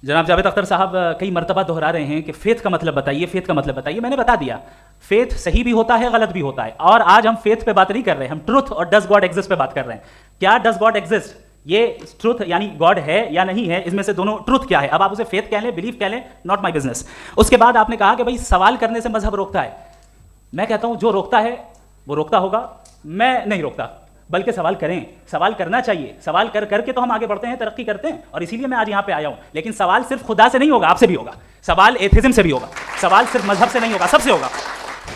जनाब जावेद अख्तर साहब कई मरतबा दोहरा रहे हैं कि फ़ेथ का मतलब बताइए, फ़ेथ का मतलब बताइए। मैंने बता दिया, फ़ेथ सही भी होता है, गलत भी होता है। और आज हम फ़ेथ पे बात नहीं कर रहे हैं, हम ट्रुथ और डज गॉड एग्जिस्ट पे बात कर रहे हैं। क्या डज गॉड एग्जिस्ट, ये ट्रुथ यानी गॉड है या नहीं है, इसमें से दोनों ट्रुथ क्या है। अब आप उसे फेथ कह लें, बिलीफ कह लें, नॉट माई बिजनेस। उसके बाद आपने कहा कि भाई सवाल करने से मजहब रोकता है। मैं कहता हूं जो रोकता है वो रोकता होगा, मैं नहीं रोकता, बल्कि सवाल करें, सवाल करना चाहिए। सवाल कर करके तो हम आगे बढ़ते हैं, तरक्की करते हैं, और इसीलिए मैं आज यहाँ पे आया हूँ। लेकिन सवाल सिर्फ खुदा से नहीं होगा, आपसे भी होगा। सवाल एथिज्म से भी होगा, सवाल सिर्फ मजहब से नहीं होगा, सबसे होगा।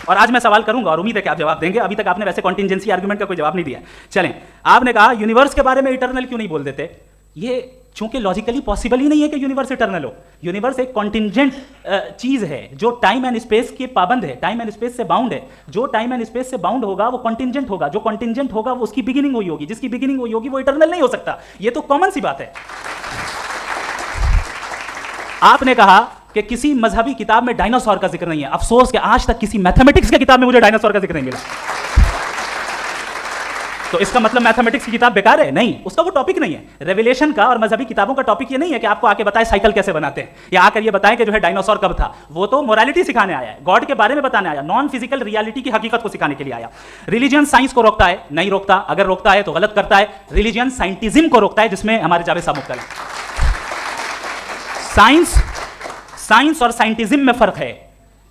और आज मैं सवाल करूंगा और उम्मीद है कि आप जवाब देंगे। अभी तक आपने वैसे कॉन्टिंजेंसी आर्गुमेंट का कोई जवाब नहीं दिया। चलें, आपने कहा यूनिवर्स के बारे में इटर्नल क्यों नहीं बोल देते। ये चूंकि लॉजिकली पॉसिबल ही नहीं है कि यूनिवर्स इटर्नल हो। यूनिवर्स एक कॉन्टिंजेंट चीज है जो टाइम एंड स्पेस के पाबंद है, टाइम एंड स्पेस से बाउंड है। जो टाइम एंड स्पेस से बाउंड होगा वो कॉन्टिंजेंट होगा, जो कॉन्टिंजेंट होगा वो उसकी बिगिनिंग हुई होगी, जिसकी बिगिनिंग हुई होगी वो इटर्नल नहीं हो सकता। ये तो कॉमन सी बात है। आपने कहा कि किसी मजहबी किताब में डायनासोर का जिक्र नहीं है। अफसोस कि आज तक किसी मैथमेटिक्स की किताब में मुझे डायनासोर का जिक्र नहीं मिला। तो इसका मतलब मैथमेटिक्स की किताब बेकार है? नहीं, उसका वो टॉपिक नहीं है। रेवलेशन का और मजहबी किताबों का टॉपिक ये नहीं है कि आपको आके बताए साइकिल कैसे बनाते हैं, या आकर ये बताएं कि जो है डायनासोर कब था। वो तो मोरालिटी सिखाने आया है, गॉड के बारे में बताने आया, नॉन फिजिकल रियलिटी की हकीकत को सिखाने के लिए आया। रिलीजन साइंस को रोकता है? नहीं रोकता। अगर रोकता है तो गलत करता है। रिलीजन साइंटिज्म को रोकता है, जिसमें हमारे जावेद साहब मुब्तला हैं। साइंस और साइंटिज्म में फर्क है।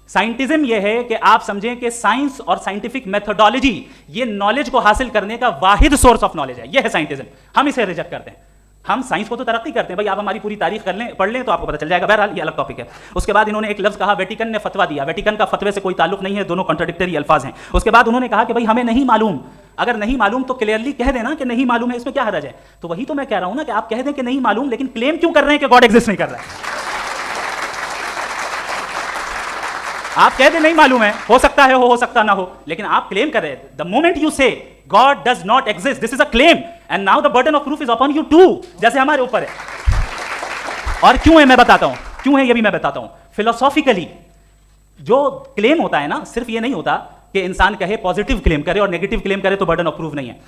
साइंटिज्म यह है कि आप समझें कि साइंस और साइंटिफिक मेथोडोलॉजी ये नॉलेज को हासिल करने का वाहिद सोर्स ऑफ नॉलेज है। यह है साइंटिज्म। हम इसे रिजेक्ट करते हैं। हम साइंस को तो तरक्की करते हैं। भाई आप हमारी पूरी तारीख कर लें, पढ़ लें तो आपको पता चल जाएगा। बहरहाल ये अलग टॉपिक है। उसके बाद इन्होंने एक लफ्ज कहा, वेटिकन ने फतवा दिया। वेटिकन का फतवे से कोई ताल्लुक नहीं है, दोनों कॉन्ट्राडिक्टरी अल्फाज हैं। उसके बाद उन्होंने कहा कि भाई हमें नहीं मालूम। अगर नहीं मालूम तो क्लियरली कह देना कि नहीं मालूम है, इसमें क्या हरज है। तो वही तो मैं कह रहा हूं ना कि आप कह दें कि नहीं मालूम, लेकिन क्लेम क्यों कर रहे हैं कि गॉड एग्जिस्ट नहीं कर रहा है। आप कह दें नहीं मालूम है, हो सकता है हो सकता ना हो, लेकिन आप क्लेम कर रहे हैं। The moment you say God does not exist, this is a claim, and now the burden of proof is upon you too, जैसे हमारे ऊपर है। और क्यों है मैं बताता हूं, क्यों है ये भी मैं बताता हूं। फिलोसॉफिकली जो क्लेम होता है ना, सिर्फ ये नहीं होता कि इंसान कहे पॉजिटिव क्लेम करे और नेगेटिव क्लेम करे तो बर्डन ऑफ प्रूफ नहीं है।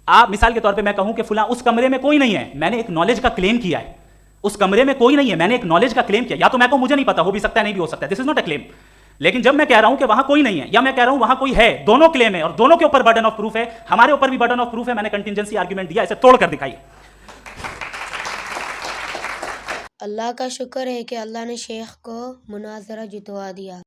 आप मिसाल के तौर पे मैं कहूं कि फुला उस कमरे में कोई नहीं है, मैंने एक नॉलेज का क्लेम किया है। उस कमरे में कोई नहीं है, मैंने एक नॉलेज का क्लेम किया। या तो मैं कहूं मुझे नहीं पता, हो भी सकता है, नहीं भी हो सकता है, this is not a claim. लेकिन जब मैं कह रहा हूं कि वहां कोई नहीं है, या मैं कह रहा हूं वहां कोई है, दोनों क्लेम है और दोनों के ऊपर बर्डन ऑफ प्रूफ है। हमारे ऊपर भी बर्डन ऑफ प्रूफ है। मैंने कंटिजेंसी आर्गुमेंट दिया, इसे तोड़ कर दिखाइए। अल्लाह का शुक्र है कि अल्लाह ने शेख को मुनाजरा जितवा दिया।